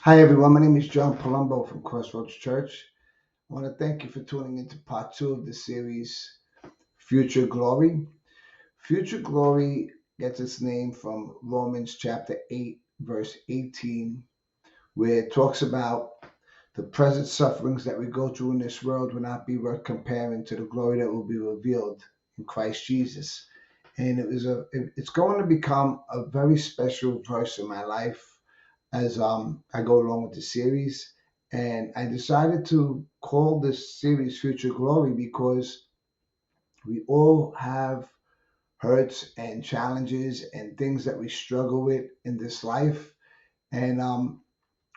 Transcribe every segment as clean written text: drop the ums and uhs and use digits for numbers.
Hi, everyone. My name is John Palumbo from Crossroads Church. I want to thank you for tuning into part two of the series, Future Glory. Future Glory gets its name from Romans chapter 8, verse 18, where it talks about the present sufferings that we go through in this world will not be worth comparing to the glory that will be revealed in Christ Jesus. And it's going to become a very special verse in my life as I go along with the series. And I decided to call this series Future Glory because we all have hurts and challenges and things that we struggle with in this life. And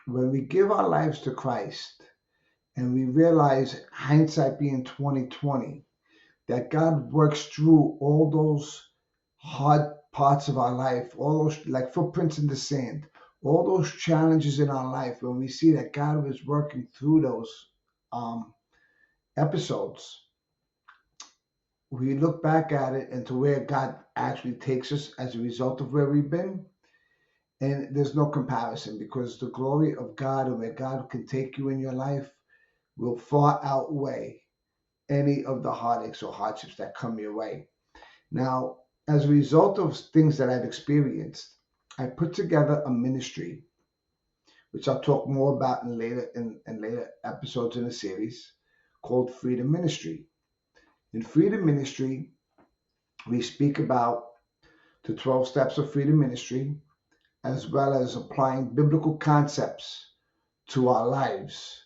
when we give our lives to Christ and we realize, hindsight being 2020, that God works through all those hard parts of our life, all those like footprints in the sand, all those challenges in our life, when we see that God was working through those um, episodes, we look back at it and to where God actually takes us as a result of where we've been. And there's no comparison because the glory of God and where God can take you in your life will far outweigh any of the heartaches or hardships that come your way. Now, as a result of things that I've experienced, I put together a ministry, which I'll talk more about in later episodes in the series, called Freedom Ministry. In Freedom Ministry, we speak about the 12 steps of freedom ministry, as well as applying biblical concepts to our lives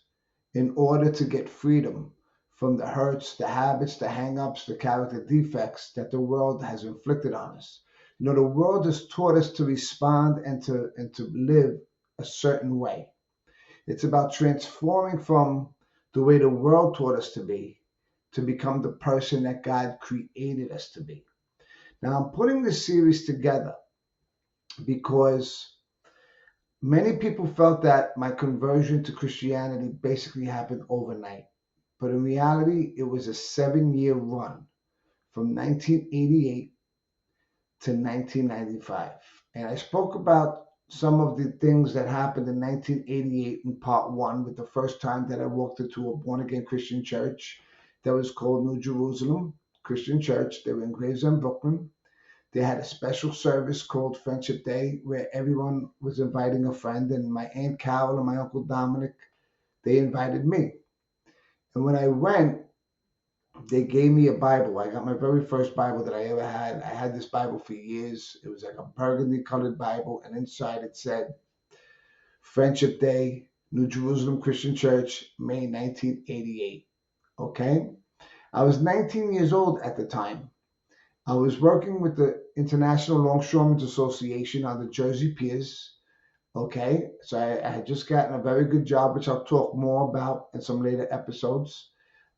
in order to get freedom from the hurts, the habits, the hang-ups, the character defects that the world has inflicted on us. You know, the world has taught us to respond and to live a certain way. It's about transforming from the way the world taught us to become the person that God created us to be. Now, I'm putting this series together because many people felt that my conversion to Christianity basically happened overnight. But in reality, it was a 7 year run from 1988 to 1995. And I spoke about some of the things that happened in 1988 in part one, with the first time that I walked into a born again Christian church that was called New Jerusalem Christian Church. They were in Gravesend, Brooklyn. They had a special service called Friendship Day where everyone was inviting a friend, and my Aunt Carol and my Uncle Dominic, they invited me. And when I went, they gave me a Bible. I got my very first Bible that I ever had. I had this Bible for years. It was like a burgundy colored Bible, and inside it said Friendship Day, New Jerusalem Christian Church, May 1988. Okay? I was 19 years old at the time. I was working with the International Longshoremen's Association on the Jersey Piers. Okay, so I had just gotten a very good job, which I'll talk more about in some later episodes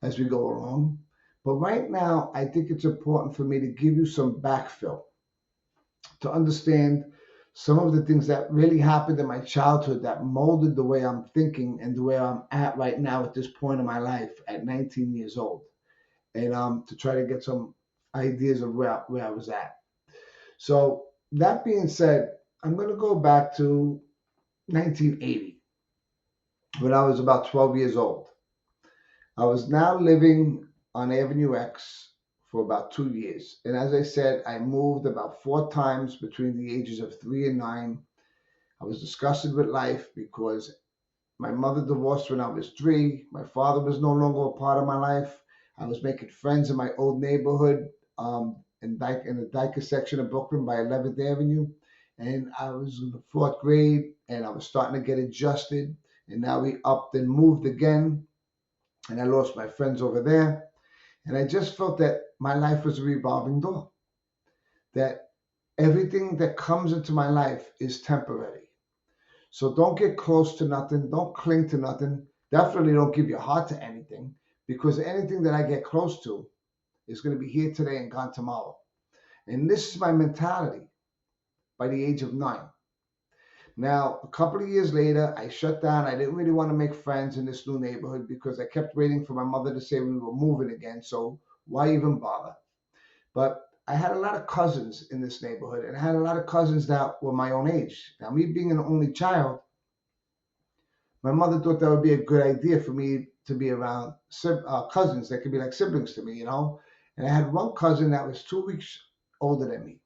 as we go along. But right now, I think it's important for me to give you some backfill to understand some of the things that really happened in my childhood that molded the way I'm thinking and the way I'm at right now at this point in my life at 19 years old, and to try to get some ideas of where I was at. So that being said, I'm going to go back to 1980 when I was about 12 years old. I was now living on Avenue X for about 2 years. And as I said, I moved about four times between the ages of 3 and 9. I was disgusted with life because my mother divorced when I was 3. My father was no longer a part of my life. I was making friends in my old neighborhood in the Dyker section of Brooklyn by 11th Avenue. And I was in the fourth grade and I was starting to get adjusted. And now we upped and moved again. And I lost my friends over there. And I just felt that my life was a revolving door, that everything that comes into my life is temporary. So don't get close to nothing. Don't cling to nothing. Definitely don't give your heart to anything, because anything that I get close to is going to be here today and gone tomorrow. And this is my mentality by the age of 9. Now, a couple of years later, I shut down. I didn't really want to make friends in this new neighborhood because I kept waiting for my mother to say we were moving again. So why even bother? But I had a lot of cousins in this neighborhood, and I had a lot of cousins that were my own age. Now, me being an only child, My mother thought that would be a good idea for me to be around cousins that could be like siblings to me, you know. And I had one cousin that was 2 weeks older than me.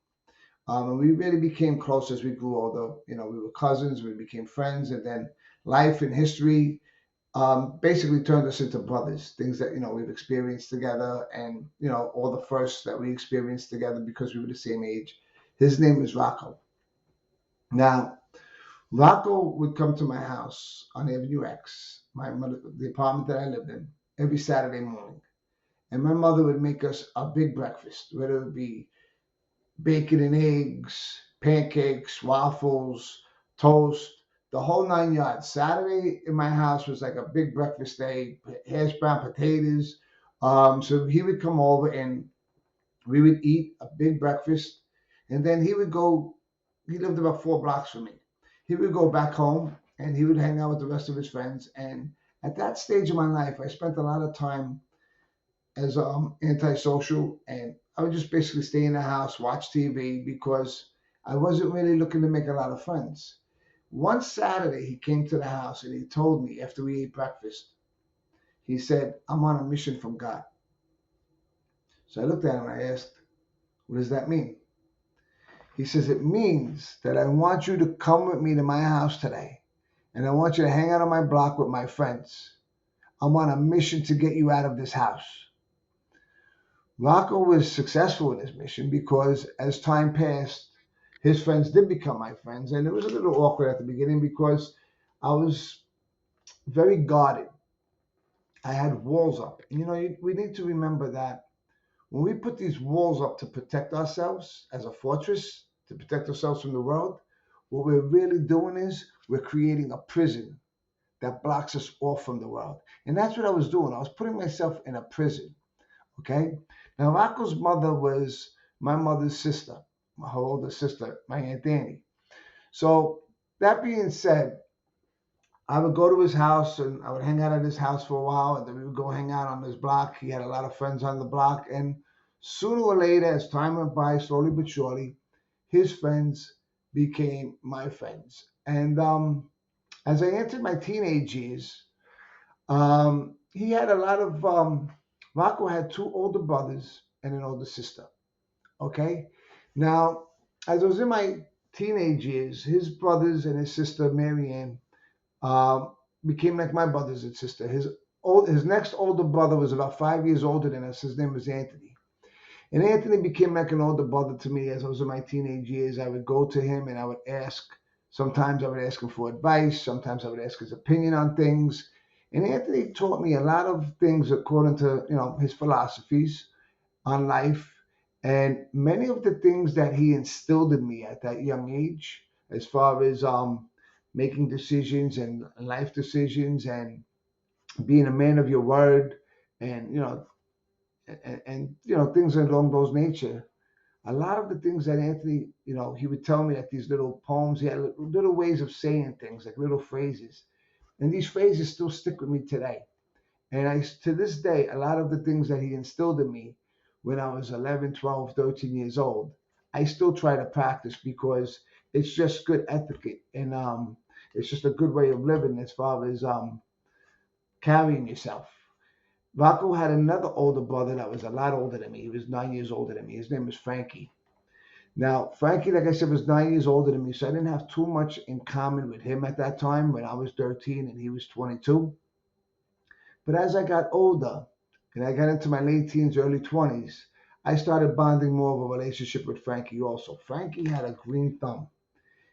And we really became close as we grew older. You know, we were cousins, we became friends, and then life and history basically turned us into brothers. Things that we've experienced together, and all the firsts that we experienced together because we were the same age. His name is Rocco. Now, Rocco would come to my house on Avenue X, the apartment that I lived in, every Saturday morning, and my mother would make us a big breakfast, whether it be bacon and eggs, pancakes, waffles, toast, the whole 9 yards. Saturday in my house was like a big breakfast day, hash brown potatoes. So he would come over and we would eat a big breakfast, and then he would go. He lived about 4 blocks from me. He would go back home and he would hang out with the rest of his friends. And at that stage of my life, I spent a lot of time as antisocial, and I would just basically stay in the house, watch TV because I wasn't really looking to make a lot of friends. One Saturday, he came to the house and he told me after we ate breakfast, he said, "I'm on a mission from God." So I looked at him and I asked, "What does that mean?" He says, "It means that I want you to come with me to my house today, and I want you to hang out on my block with my friends. I'm on a mission to get you out of this house." Rocco was successful in his mission because as time passed, his friends did become my friends. And it was a little awkward at the beginning because I was very guarded. I had walls up. And, we need to remember that when we put these walls up to protect ourselves as a fortress, to protect ourselves from the world, what we're really doing is we're creating a prison that blocks us off from the world. And that's what I was doing. I was putting myself in a prison. Okay. Now, Rocco's mother was my mother's sister, her older sister, my Aunt Annie. So, that being said, I would go to his house and I would hang out at his house for a while, and then we would go hang out on his block. He had a lot of friends on the block. And sooner or later, as time went by, slowly but surely, his friends became my friends. And as I entered my teenage years, he had a lot of, Rocco had two older brothers and an older sister. Okay. Now, as I was in my teenage years, his brothers and his sister, Marianne, um, became like my brothers and sister. His next older brother was about 5 years older than us. His name was Anthony. And Anthony became like an older brother to me as I was in my teenage years. I would go to him and I would ask. Sometimes I would ask him for advice. Sometimes I would ask his opinion on things. And Anthony taught me a lot of things according to his philosophies on life, and many of the things that he instilled in me at that young age, as far as making decisions and life decisions and being a man of your word, and things along those nature. A lot of the things that Anthony, he would tell me, like these little poems. He had little ways of saying things, like little phrases, and these phrases still stick with me today. And to this day, a lot of the things that he instilled in me when I was 11, 12, 13 years old, I still try to practice because it's just good etiquette, and it's just a good way of living as far as carrying yourself. Rocco had another older brother that was a lot older than me. He was 9 years older than me. His name was Frankie. Now, Frankie, like I said, was 9 years older than me, so I didn't have too much in common with him at that time when I was 13 and he was 22. But as I got older and I got into my late teens, early 20s, I started bonding more of a relationship with Frankie also. Frankie had a green thumb.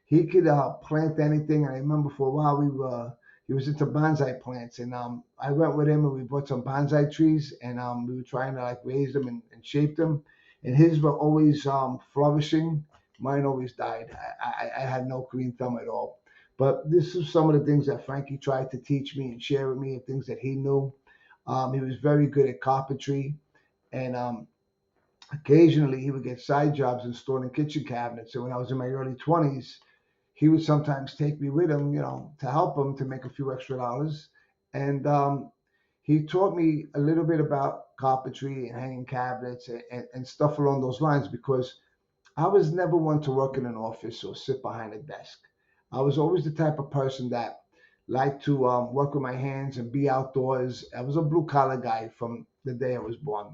He could plant anything. And I remember for a while he was into bonsai plants. And I went with him and we bought some bonsai trees and we were trying to like raise them and shape them. And his were always flourishing. Mine always died. I had no green thumb at all. But this is some of the things that Frankie tried to teach me and share with me, and things that he knew. He was very good at carpentry, and occasionally he would get side jobs installing kitchen cabinets. So when I was in my early 20s, he would sometimes take me with him, to help him to make a few extra dollars. And he taught me a little bit about carpentry and hanging cabinets and stuff along those lines because I was never one to work in an office or sit behind a desk. I was always the type of person that liked to work with my hands and be outdoors. I was a blue collar guy from the day I was born.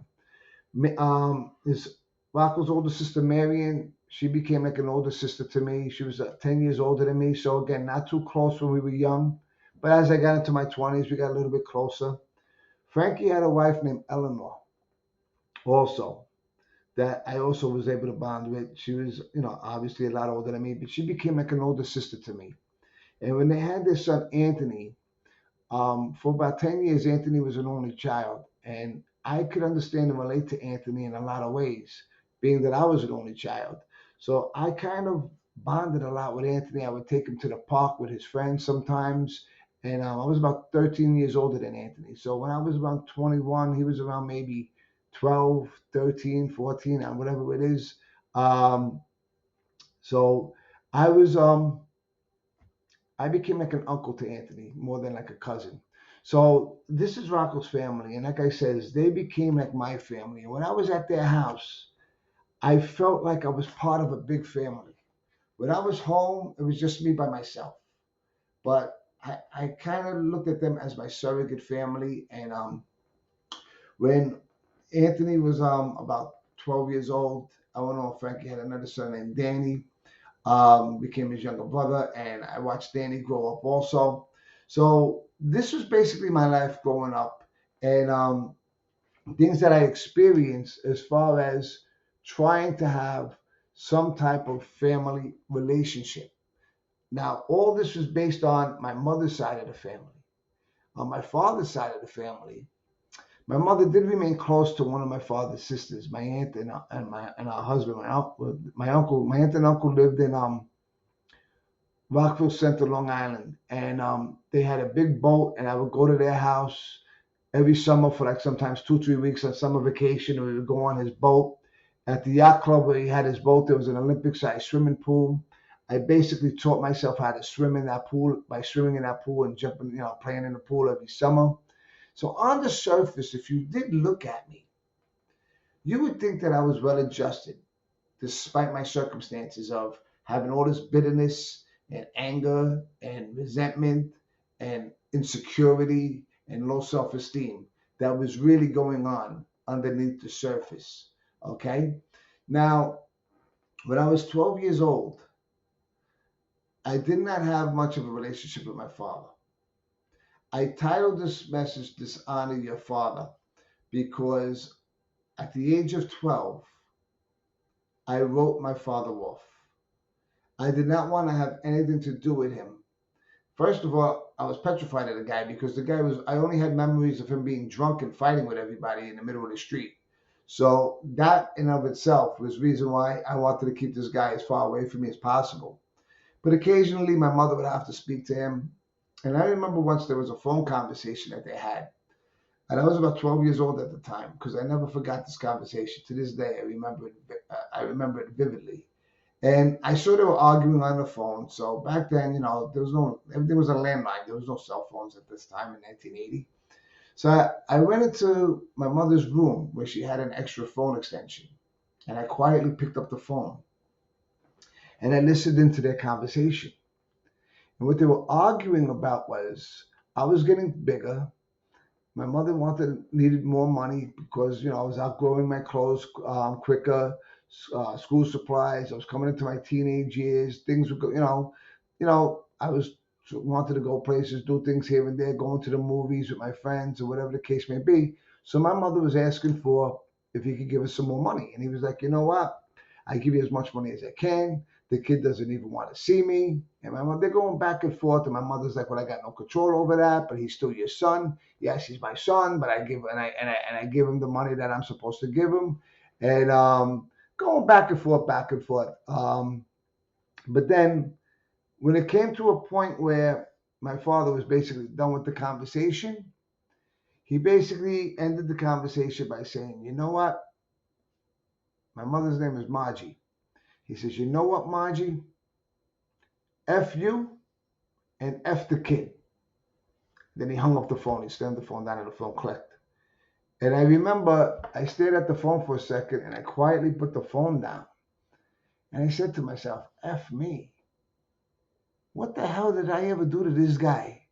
His Rocco's older sister Marion, she became like an older sister to me. She was 10 years older than me, so again, not too close when we were young. But as I got into my 20s, we got a little bit closer. Frankie had a wife named Eleanor, also that I also was able to bond with. She was, obviously a lot older than me, but she became like an older sister to me. And when they had their son Anthony, for about 10 years, Anthony was an only child. And I could understand and relate to Anthony in a lot of ways, being that I was an only child. So I kind of bonded a lot with Anthony. I would take him to the park with his friends sometimes. And I was about 13 years older than Anthony. So when I was around 21, he was around maybe 12, 13, 14, and whatever it is. Um, so I was I became like an uncle to Anthony more than like a cousin. So this is Rocco's family, and like I says, they became like my family. And when I was at their house, I felt like I was part of a big family. When I was home, it was just me by myself. But I kind of looked at them as my surrogate family. And when Anthony was about 12 years old, I went on. Frankie had another son named Danny, became his younger brother, and I watched Danny grow up also. So this was basically my life growing up, and things that I experienced as far as trying to have some type of family relationship. Now, all this was based on my mother's side of the family. On my father's side of the family, my mother did remain close to one of my father's sisters, my aunt and her husband, my aunt and uncle lived in Rockville Center, Long Island, and they had a big boat, and I would go to their house every summer for like sometimes 2, 3 weeks on summer vacation, and we would go on his boat. At the yacht club where he had his boat, there was an Olympic-sized swimming pool. I basically taught myself how to swim in that pool by swimming in that pool and jumping, playing in the pool every summer. So on the surface, if you did look at me, you would think that I was well adjusted despite my circumstances of having all this bitterness and anger and resentment and insecurity and low self esteem that was really going on underneath the surface. Okay. Now, when I was 12 years old, I did not have much of a relationship with my father. I titled this message Dishonor Your Father because at the age of 12, I wrote my father off. I did not want to have anything to do with him. First of all, I was petrified of the guy because I only had memories of him being drunk and fighting with everybody in the middle of the street. So that in of itself was reason why I wanted to keep this guy as far away from me as possible. But occasionally my mother would have to speak to him. And I remember once there was a phone conversation that they had. And I was about 12 years old at the time because I never forgot this conversation. To this day, I remember it vividly. And I saw they were arguing on the phone. So back then, everything was a landline. There was no cell phones at this time in 1980. So I went into my mother's room where she had an extra phone extension. And I quietly picked up the phone and I listened into their conversation. And what they were arguing about was I was getting bigger. My mother needed more money because I was outgrowing my clothes quicker. School supplies. I was coming into my teenage years. Things were I was wanted to go places, do things here and there, going to the movies with my friends or whatever the case may be. So my mother was asking for if he could give us some more money, and he was like, you know what? I give you as much money as I can. The kid doesn't even want to see me. And my mother, they're going back and forth. And my mother's like, well, I got no control over that, but he's still your son. Yes, he's my son, but I give him the money that I'm supposed to give him. And going back and forth, back and forth. But then when it came to a point where my father was basically done with the conversation, he basically ended the conversation by saying, you know what? My mother's name is Margie. He says, you know what, Margie? F you and F the kid. Then he hung up the phone. He slammed the phone down and the phone clicked. And I remember I stared at the phone for a second and I quietly put the phone down. And I said to myself, F me. What the hell did I ever do to this guy?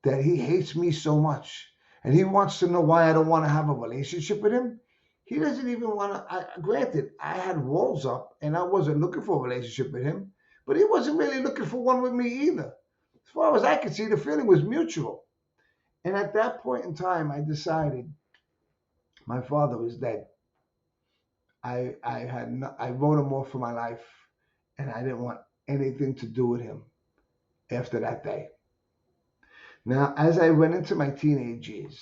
that he hates me so much and he wants to know why I don't want to have a relationship with him. He doesn't even want to. Granted, I had walls up and I wasn't looking for a relationship with him, but he wasn't really looking for one with me either. As far as I could see, the feeling was mutual. And at that point in time, I decided my father was dead. I wrote him off for my life, and I didn't want anything to do with him after that day. Now, as I went into my teenage years,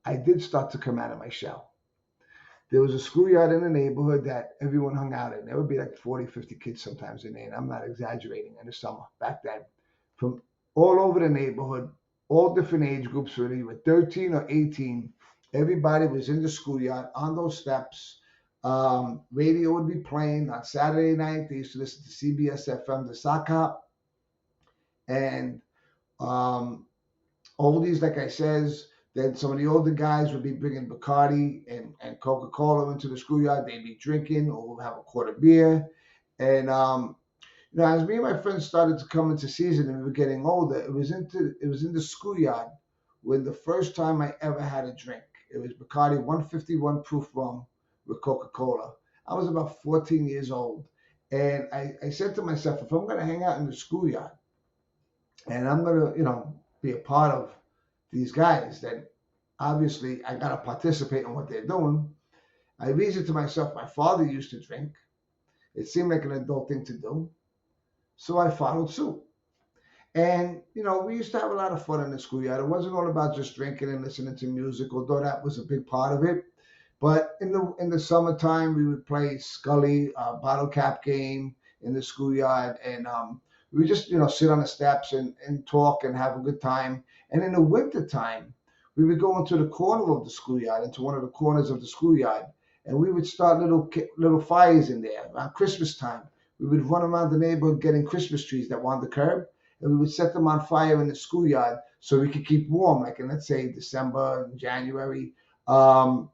I did start to come out of my shell. There was a schoolyard in the neighborhood that everyone hung out in. There would be like 40, 50 kids sometimes in there, and I'm not exaggerating, in the summer back then. From all over the neighborhood, all different age groups, whether you were 13 or 18, everybody was in the schoolyard on those steps. Radio would be playing on Saturday night. They used to listen to CBS FM, the sock hop, and um, oldies, like I says. Then some of the older guys would be bringing Bacardi and Coca-Cola into the schoolyard. They'd be drinking or have a quart of beer. And as me and my friends started to come into season and we were getting older, it was in the schoolyard when the first time I ever had a drink. It was Bacardi 151 proof rum with Coca-Cola. I was about 14 years old. And I said to myself, if I'm going to hang out in the schoolyard and I'm going to, be a part of these guys, then obviously I got to participate in what they're doing. I reasoned to myself, my father used to drink. It seemed like an adult thing to do. So I followed suit. And, we used to have a lot of fun in the schoolyard. It wasn't all about just drinking and listening to music, although that was a big part of it. But in the summertime, we would play Scully, bottle cap game in the schoolyard. And we would just, sit on the steps and talk and have a good time. And in the wintertime, we would go into the corner of the schoolyard, into one of the corners of the schoolyard, and we would start little fires in there. Around Christmas time, we would run around the neighborhood getting Christmas trees that were on the curb, and we would set them on fire in the schoolyard so we could keep warm, like in, let's say, December and January, when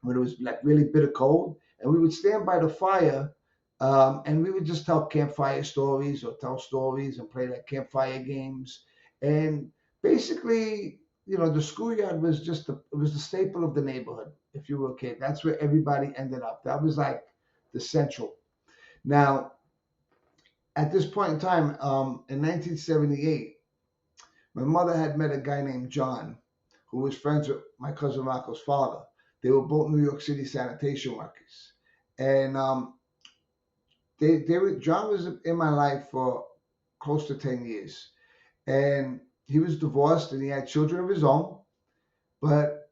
it was like really bitter cold. And we would stand by the fire, and we would just tell campfire stories or tell stories and play like campfire games. And basically, the schoolyard was it was the staple of the neighborhood. If you were a kid, that's where everybody ended up. That was like the central. Now, at this point in time, in 1978, my mother had met a guy named John, who was friends with my cousin Rocco's father. They were both New York City sanitation workers, and John was in my life for close to 10 years, and he was divorced and he had children of his own, but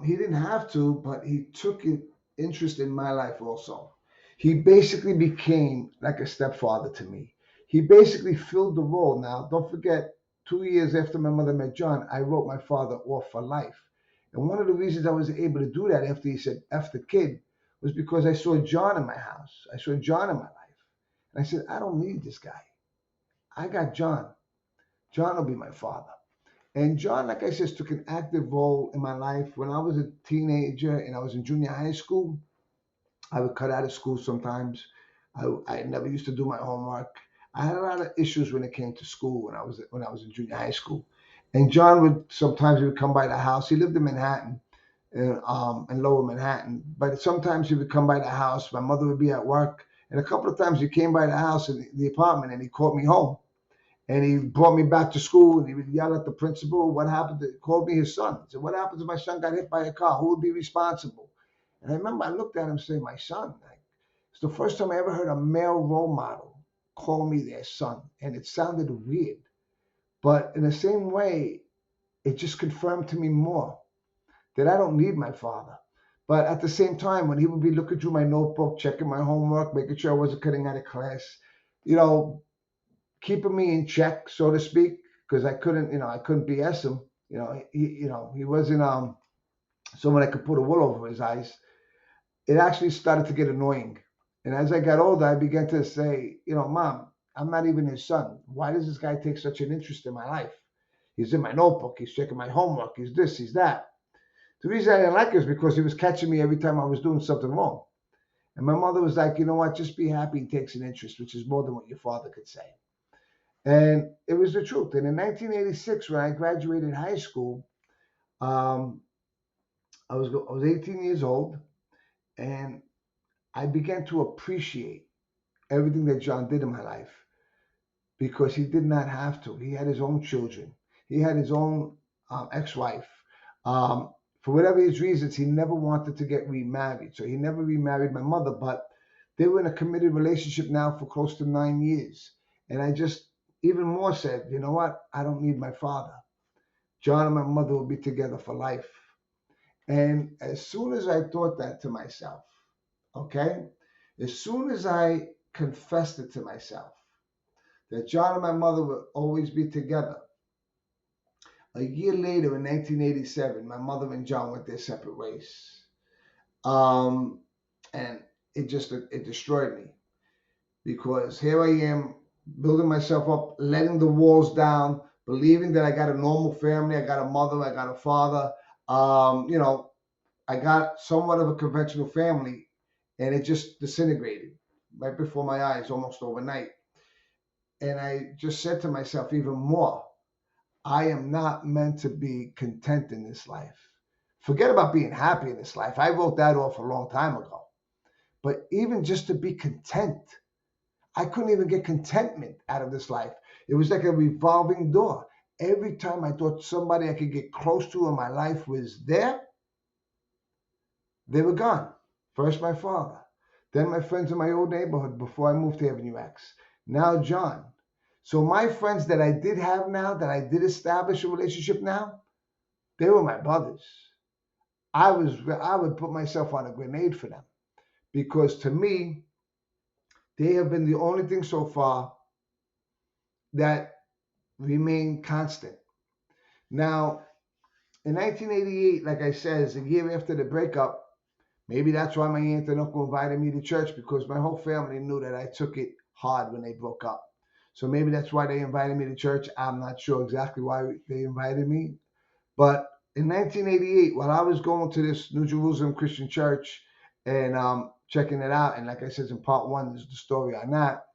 he didn't have to, but he took an interest in my life also. He basically became like a stepfather to me. He basically filled the role. Now, don't forget, 2 years after my mother met John, I wrote my father off for life. And one of the reasons I was able to do that after he said F the kid was because I saw John in my house. I saw John in my life. And I said, I don't need this guy. I got John. John will be my father. And John, like I said, took an active role in my life. When I was a teenager and I was in junior high school, I would cut out of school sometimes. I never used to do my homework. I had a lot of issues when it came to school when I was in junior high school. And John he would come by the house. He lived in Manhattan, in Lower Manhattan. But sometimes he would come by the house. My mother would be at work, and a couple of times he came by the house in the apartment, and he called me home. And he brought me back to school, and he would yell at the principal, what happened? He called me his son. He said, what happens if my son got hit by a car? Who would be responsible? And I remember I looked at him and said, my son. It's the first time I ever heard a male role model call me their son. And it sounded weird. But in the same way, it just confirmed to me more that I don't need my father. But at the same time, when he would be looking through my notebook, checking my homework, making sure I wasn't cutting out of class, keeping me in check, so to speak, because I couldn't BS him. He wasn't someone that could put a wool over his eyes. It actually started to get annoying. And as I got older, I began to say, Mom, I'm not even his son. Why does this guy take such an interest in my life? He's in my notebook. He's checking my homework. He's this, he's that. The reason I didn't like it is because he was catching me every time I was doing something wrong. And my mother was like, you know what? Just be happy he takes an interest, which is more than what your father could say. And it was the truth. And in 1986, when I graduated high school, um, I was 18 years old, and I began to appreciate everything that John did in my life because he did not have to. He had his own children. He had his own ex-wife. Um, for whatever his reasons, he never wanted to get remarried, so he never remarried my mother. But they were in a committed relationship now for close to 9 years, and I just even more said, you know what? I don't need my father. John and my mother will be together for life. And as soon as I thought that to myself, okay, as soon as I confessed it to myself that John and my mother would always be together, a year later in 1987, my mother and John went their separate ways. Um, and it destroyed me because here I am building myself up, letting the walls down, believing that I got a normal family, I got a mother, I got a father. You know, I got somewhat of a conventional family, and it just disintegrated right before my eyes almost overnight. And I just said to myself even more, I am not meant to be content in this life. Forget about being happy in this life. I wrote that off a long time ago. But even just to be content, I couldn't even get contentment out of this life. It was like a revolving door. Every time I thought somebody I could get close to in my life was there, they were gone. First my father, then my friends in my old neighborhood before I moved to Avenue X. Now John. So my friends that I did have now, that I did establish a relationship now, they were my brothers. I would put myself on a grenade for them because to me, they have been the only thing so far that remain constant. Now, in 1988, like I said, is a year after the breakup. Maybe that's why my aunt and uncle invited me to church because my whole family knew that I took it hard when they broke up. So maybe that's why they invited me to church. I'm not sure exactly why they invited me. But in 1988, while I was going to this New Jerusalem Christian church and checking it out, and like I said in part one, there's the story on that.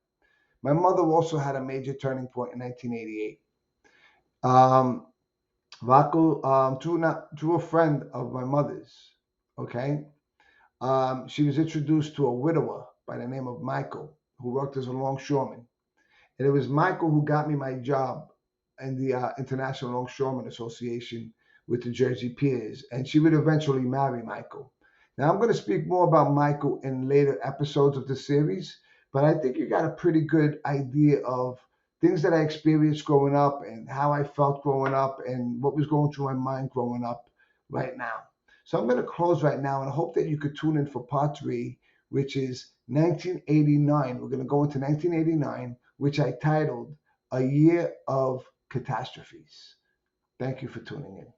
My mother also had a major turning point in 1988. Um, through a friend of my mother's, okay, she was introduced to a widower by the name of Michael, who worked as a longshoreman. And it was Michael who got me my job in the International Longshoremen Association with the Jersey Piers. And she would eventually marry Michael. Now, I'm going to speak more about Michael in later episodes of the series, but I think you got a pretty good idea of things that I experienced growing up and how I felt growing up and what was going through my mind growing up right now. So I'm going to close right now and I hope that you could tune in for part three, which is 1989. We're going to go into 1989, which I titled A Year of Catastrophes. Thank you for tuning in.